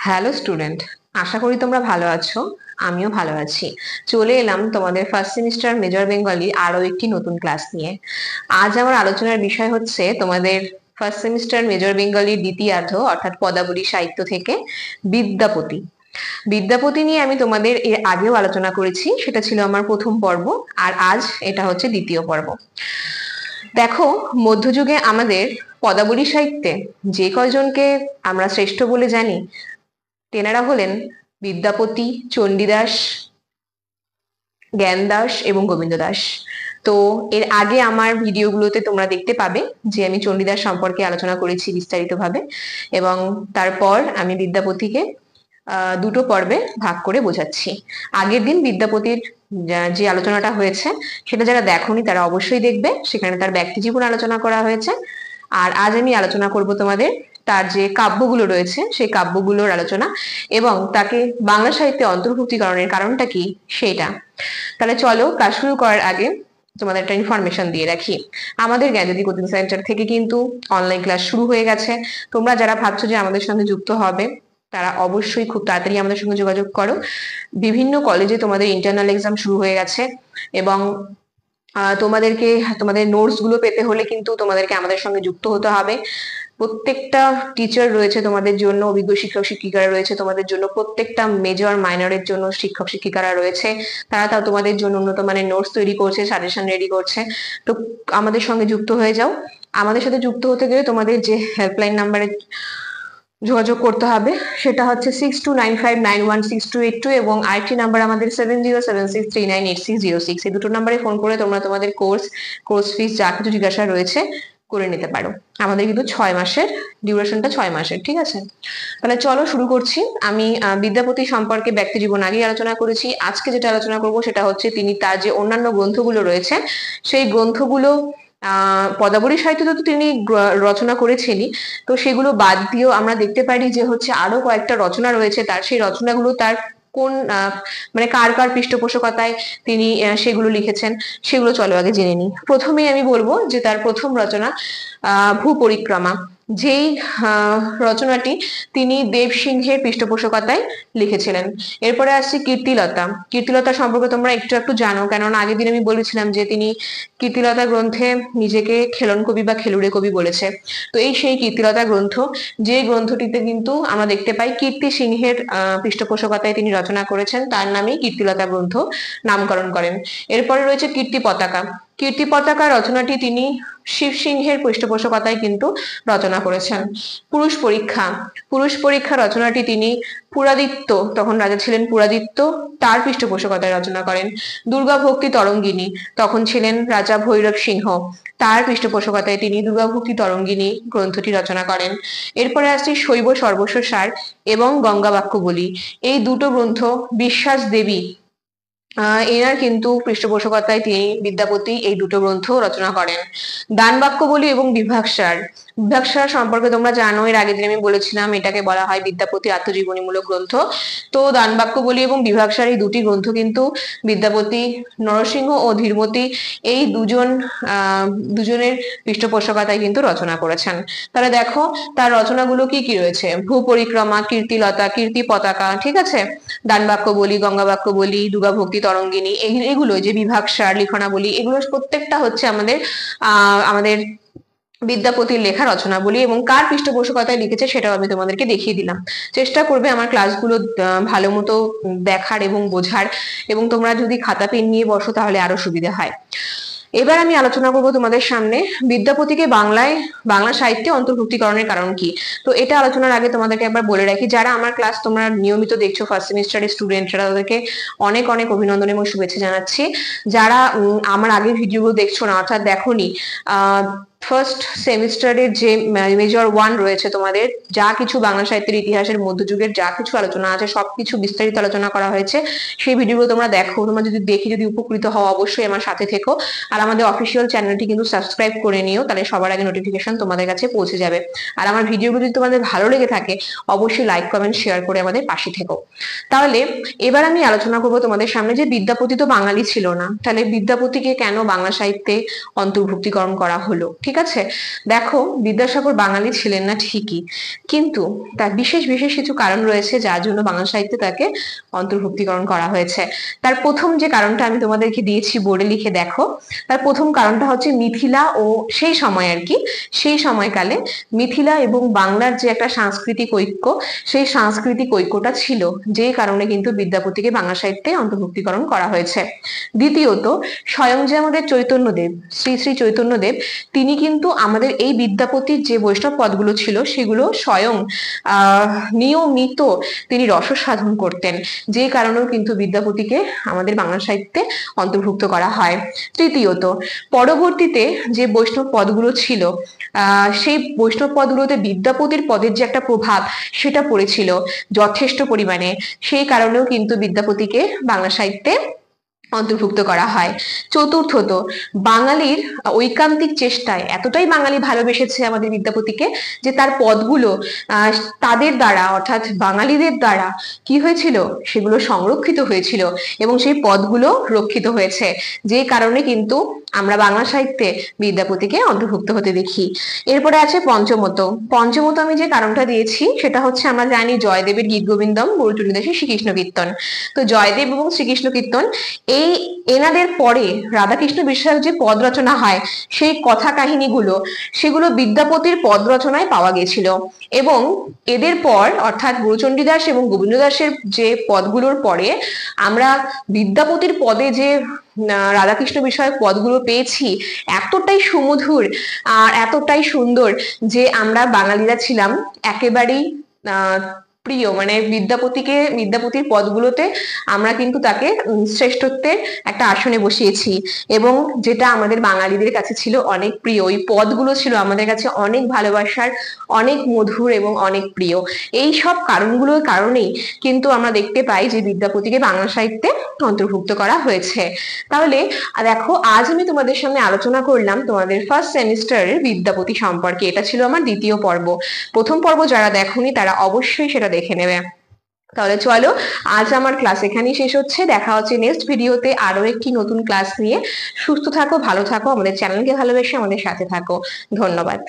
Hello student, আশা করি তোমরা ভালো আছো। আমিও ভালো আছি। চলে এলাম তোমাদের ফার্স্ট সেমিস্টার মেজর বেঙ্গলি আরো একটি নতুন ক্লাস নিয়ে। আজ আমার আলোচনার বিষয় হচ্ছে তোমাদের ফার্স্ট সেমিস্টার মেজর বেঙ্গলির দ্বিতীয়ার্ধ অর্থাৎ পদাবলী সাহিত্য থেকে বিদ্যাপতি। বিদ্যাপতি নিয়ে আমি তোমাদের এর আগেও আলোচনা করেছি, সেটা ছিল আমার প্রথম পর্ব। আর আজ এটা হচ্ছে দ্বিতীয় পর্ব। দেখো, মধ্যযুগে আমাদের পদাবলী সাহিত্যে যে কয়জনকে আমরা শ্রেষ্ঠ বলে জানি, তেনারা হলেন বিদ্যাপতি, চণ্ডীদাস, জ্ঞানদাস এবং গোবিন্দ দাস। তো এর আগে আমার ভিডিওগুলোতে তোমরা দেখতে পাবে যে আমি চণ্ডীদাস সম্পর্কে আলোচনা করেছি বিস্তারিতভাবে, এবং তারপর আমি বিদ্যাপতিকে দুটো পর্বে ভাগ করে বোঝাচ্ছি। আগের দিন বিদ্যাপতির যে আলোচনাটা হয়েছে সেটা যারা দেখোনি তারা অবশ্যই দেখবে, সেখানে তার ব্যক্তি জীবন আলোচনা করা হয়েছে। আর আজ আমি আলোচনা করব তোমাদের তার যে কাব্যগুলো রয়েছে সেই কাব্যগুলোর আলোচনা, এবং তাকে বাংলা সাহিত্যে অন্তর্ভুক্তিকরণের কারণটা কি সেটা। তাহলে চলো, কাজ শুরু করার আগে তোমাদের একটা ইনফরমেশন দিয়ে রাখি। আমাদের জ্ঞানজ্যোতি কোচিং সেন্টার থেকে কিন্তু অনলাইন ক্লাস শুরু হয়ে গেছে। তোমরা যারা ভাবছো যে আমাদের সঙ্গে যুক্ত হবে তারা অবশ্যই খুব তাড়াতাড়ি আমাদের সঙ্গে যোগাযোগ করো। বিভিন্ন কলেজে তোমাদের ইন্টারনাল এক্সাম শুরু হয়ে গেছে, এবং তোমাদেরকে তোমাদের নোটস গুলো পেতে হলে কিন্তু তোমাদেরকে আমাদের সঙ্গে যুক্ত হতে হবে। প্রত্যেকটা টিচার রয়েছে তোমাদের জন্য, অভিজ্ঞ শিক্ষক শিক্ষিকারা রয়েছে তোমাদের জন্য, প্রত্যেকটা মেজর মাইনরের জন্য শিক্ষক শিক্ষিকারা রয়েছে। তারা তোমাদের জন্য উন্নত মানের নোটস তৈরি করছে, সাজেশন রেডি করছে। তো আমাদের সঙ্গে যুক্ত হয়ে যাও। আমাদের সাথে যুক্ত হতে গেলে তোমাদের যে হেল্পলাইন নাম্বারে যোগাযোগ করতে হবে সেটা হচ্ছে 6295916282, এবং আরেকটি নাম্বার আমাদের 7076398606। এই দুটো নাম্বারে ফোন করে তোমরা তোমাদের কোর্স ফিস যা কিছু জিজ্ঞাসা রয়েছে করে নিতে পারো। আমাদের কিন্তু 6 মাসের ডিউরেশনটা, 6 মাসের, ঠিক আছে? তাহলে চলো শুরু করছি। আমি বিদ্যাপতি সম্পর্কে ব্যক্তি জীবন আগেই আলোচনা করেছি। আজকে যেটা আলোচনা করব সেটা হচ্ছে তিনি তার যে অন্যান্য গ্রন্থগুলো রয়েছে সেই গ্রন্থগুলো পদাবলী সাহিত্য তো তিনি রচনা করেছেনই, তো সেগুলো বাদ দিয়েও আমরা দেখতে পারি যে হচ্ছে আরো কয়েকটা রচনা রয়েছে তার। সেই রচনাগুলো তার কোন মানে কার কার পৃষ্ঠপোষকতায় তিনি সেগুলো লিখেছেন সেগুলো চলো আগে জেনে নিই। প্রথমেই আমি বলবো যে তার প্রথম রচনা ভূপরিক্রমা, যেই রচনাটি তিনি দেব সিংহের পৃষ্ঠপোষকতায় লিখেছিলেন। এরপরে আসছে কীর্তিলতা। কীর্তিলতা সম্পর্কে তোমরা একটু একটু জানো, কেননা আগের দিন আমি বলেছিলাম যে তিনি কীর্তিলতা গ্রন্থে নিজেকে খেলন কবি বা খেলুড়ে কবি বলেছে। তো এই সেই কীর্তিলতা গ্রন্থ, যে গ্রন্থটিতে কিন্তু আমরা দেখতে পাই কীর্তি সিংহের পৃষ্ঠপোষকতায় তিনি রচনা করেছেন, তার নামেই কীর্তিলতা গ্রন্থ নামকরণ করেন। এরপরে রয়েছে কীর্তি পতাকা। কীর্তি পতাকা রচনাটি তিনি শিব সিংহের পৃষ্ঠপোষকতায় কিন্তু রচনা করেছেন। পুরুষ পরীক্ষা। পুরুষ পরীক্ষা রচনাটি তিনি পুরাদিত্য, তখন রাজা ছিলেন পুরাদিত্য, তার পৃষ্ঠপোষকতায় রচনা করেন। দুর্গা ভক্তি তরঙ্গিনী, তখন ছিলেন রাজা ভৈরব সিংহ, তার পৃষ্ঠপোষকতায় তিনি দুর্গা ভক্তি তরঙ্গিনী গ্রন্থটি রচনা করেন। এরপরে আসছে শৈব সর্বস্ব সার এবং গঙ্গা বাক্যবলী। এই দুটো গ্রন্থ বিশ্বাস দেবী এনার কিন্তু পৃষ্ঠপোষকতায় তিনি বিদ্যাপতি এই দুটো গ্রন্থ রচনা করেন। দান বাক্যবলী এবং বিভাগসার। বিভাগসার সম্পর্কে তোমরা জানো, এর আগের দিন আমি বলেছিলাম এটাকে বলা হয় বিদ্যাপতি আত্মজীবনীমূলক গ্রন্থ। তো দান বাক্যবলী এবং বিভাগসার এই দুটি গ্রন্থ কিন্তু বিদ্যাপতি, নরসিংহ ও ধীরমতি এই দুজনের পৃষ্ঠপোষকতায় কিন্তু রচনা করেছেন। তাহলে দেখো তার রচনাগুলো কি কি রয়েছে: ভূপরিক্রমা, কীর্তিলতা, কীর্তি পতাকা, ঠিক আছে, দান বাক্যবলী, গঙ্গা বাক্যবলী, দুর্গা ভক্তি তরঙ্গিনী, এগুলো যে বিভাগসার, লিখনাবলী, এগুলো প্রত্যেকটা হচ্ছে আমাদের বিদ্যাপতির লেখা রচনাবলী, এবং কার পৃষ্ঠপোষকতায় লিখেছে সেটাও আমি তোমাদেরকে দেখিয়ে দিলাম। চেষ্টা করবে আমার ক্লাসগুলো ভালো মতো দেখার এবং বোঝার, এবং তোমরা যদি খাতা পেন নিয়ে বসো তাহলে আরো সুবিধা হয়। এবার আমি আলোচনা করব তোমাদের সামনে বিদ্যাপতিকে বাংলা সাহিত্যে অন্তর্ভুক্তিকরণের কারণ কি। তো এটা আলোচনার আগে তোমাদেরকে একবার বলে রাখি, যারা আমার ক্লাস তোমরা নিয়মিত দেখছো ফার্স্ট সেমিস্টারের স্টুডেন্টরা, তাদেরকে অনেক অনেক অভিনন্দন এবং শুভেচ্ছা জানাচ্ছি। যারা আমার আগের ভিডিওগুলো দেখছো না, অর্থাৎ দেখোনি, ফার্স্ট সেমিস্টারের যে মেজর 1 রয়েছে তোমাদের, যা কিছু বাংলা সাহিত্যের ইতিহাসের মধ্যযুগের যা কিছু আলোচনা আছে সবকিছু বিস্তারিত আলোচনা করা হয়েছে। সেই ভিডিওগুলো তোমরা দেখো। তোমরা যদি দেখে যদি উপকৃত হও অবশ্যই আমার সাথে থেকো, আর আমাদের অফিসিয়াল চ্যানেলটি কিন্তু সাবস্ক্রাইব করে নিও, তাহলে সবার আগে নোটিফিকেশন তোমাদের কাছে পৌঁছে যাবে। আর আমার ভিডিওগুলো যদি তোমাদের ভালো লেগে থাকে অবশ্যই লাইক কমেন্ট শেয়ার করে আমাদের পাশে থেকো। তাহলে এবার আমি আলোচনা করবো তোমাদের সামনে যে বিদ্যাপতি তো বাঙালি ছিল না, তাহলে বিদ্যাপতিকে কেন বাংলা সাহিত্যে অন্তর্ভুক্তিকরণ করা হলো, ঠিক আছে। দেখো, বিদ্যাসাগর বাঙালি ছিলেন না ঠিকই, কিন্তু তার বিশেষ বিশেষ কিছু কারণ রয়েছে যার জন্য বাংলা সাহিত্যে তাকে অন্তর্ভুক্তিকরণ করা হয়েছে। তার প্রথম যে কারণটা আমি তোমাদেরকে দিয়েছি, বোর্ডে লিখে দেখো। তার প্রথম কারণটা হচ্ছে মিথিলা ও সেই সময় আর কি, সেই সময়কালে মিথিলা এবং বাংলার যে একটা সাংস্কৃতিক ঐক্য, সেই সাংস্কৃতিক ঐক্যটা ছিল, যে কারণে কিন্তু বিদ্যাপতিকে বাংলা সাহিত্যে অন্তর্ভুক্তিকরণ করা হয়েছে। দ্বিতীয়ত, স্বয়ং যে আমাদের চৈতন্যদেব, শ্রী শ্রী চৈতন্যদেব, তিনি কিন্তু আমাদের এই বিদ্যাপতির যে বৈষ্ণব পদগুলো ছিল সেগুলো স্বয়ং নিয়মিত তিনি রসসাধন করতেন, যে কারণেও কিন্তু বিদ্যাপতিকে আমাদের বাংলা সাহিত্যে অন্তর্ভুক্ত করা হয়। তৃতীয়ত, পরবর্তীতে যে বৈষ্ণব পদগুলো ছিল সেই বৈষ্ণব পদগুলোতে বিদ্যাপতির পদের যে একটা প্রভাব সেটা পড়েছিল যথেষ্ট পরিমাণে, সেই কারণেও কিন্তু বিদ্যাপতিকে বাংলা সাহিত্যে অন্তর্ভুক্ত করা হয়। চতুর্থত, বাঙালির ঐকান্তিক চেষ্টায় এতটাই বাঙালি ভালোবেসেছে আমাদের বিদ্যাপতিকে যে তার পদগুলো তাদের দ্বারা অর্থাৎ বাঙালিদের দ্বারা কি হয়েছিল, সেগুলো সংরক্ষিত হয়েছিল এবং সেই পদগুলো রক্ষিত হয়েছে, যে কারণে কিন্তু আমরা বাংলা সাহিত্যে বিদ্যাপতিকে অন্তর্ভুক্ত হতে দেখি। এরপরে আছে পঞ্চমত। পঞ্চমত আমি যে কারণটা দিয়েছি সেটা হচ্ছে, আমরা জানি জয়দেবের গীত গোবিন্দম, গৌরচণ্ডীদাসের শ্রীকৃষ্ণ কীর্তন। তো জয়দেব এবং শ্রীকৃষ্ণ কীর্তন, এই এনাদের পরে রাধাকৃষ্ণ বিষয়ক যে পদ রচনা হয়, সেই কথা কাহিনীগুলো সেগুলো বিদ্যাপতির পদ রচনায় পাওয়া গেছিল। এবং এদের পর অর্থাৎ গৌরচণ্ডী দাস এবং গোবিন্দ দাসের যে পদগুলোর পরে আমরা বিদ্যাপতির পদে যে রাধাকৃষ্ণ বিষয়ক পদগুলো পেয়েছি, এতটাই সুমধুর আর এতটাই সুন্দর যে আমরা বাঙালিরা ছিলাম একেবারেই প্রিয়, মানে বিদ্যাপতির পদগুলোতে আমরা কিন্তু তাকে শ্রেষ্ঠত্বের একটা আসনে বসিয়েছি, এবং যেটা আমাদের বাঙালিদের কাছে ছিল অনেক প্রিয়, ওই পদগুলো ছিল আমাদের কাছে অনেক ভালোবাসার, অনেক মধুর এবং অনেক প্রিয়। এই সব কারণগুলোর কারণেই কিন্তু আমরা দেখতে পাই যে বিদ্যাপতিকে বাংলা সাহিত্যে অন্তর্ভুক্ত করা হয়েছে। তাহলে দেখো, আজ আমি তোমাদের সামনে আলোচনা করলাম তোমাদের ফার্স্ট সেমিস্টারের বিদ্যাপতি সম্পর্কে। এটা ছিল আমার দ্বিতীয় পর্ব। প্রথম পর্ব যারা দেখোনি তারা অবশ্যই সেটা দেখে নেবে। তাহলে চলো, আজ আমার ক্লাস এখানেই শেষ হচ্ছে। দেখা হচ্ছে নেক্সট ভিডিওতে আরো একটি নতুন ক্লাস নিয়ে। সুস্থ থাকো, ভালো থাকো, আমাদের চ্যানেলকে ভালোবেসে আমাদের সাথে থাকো। ধন্যবাদ।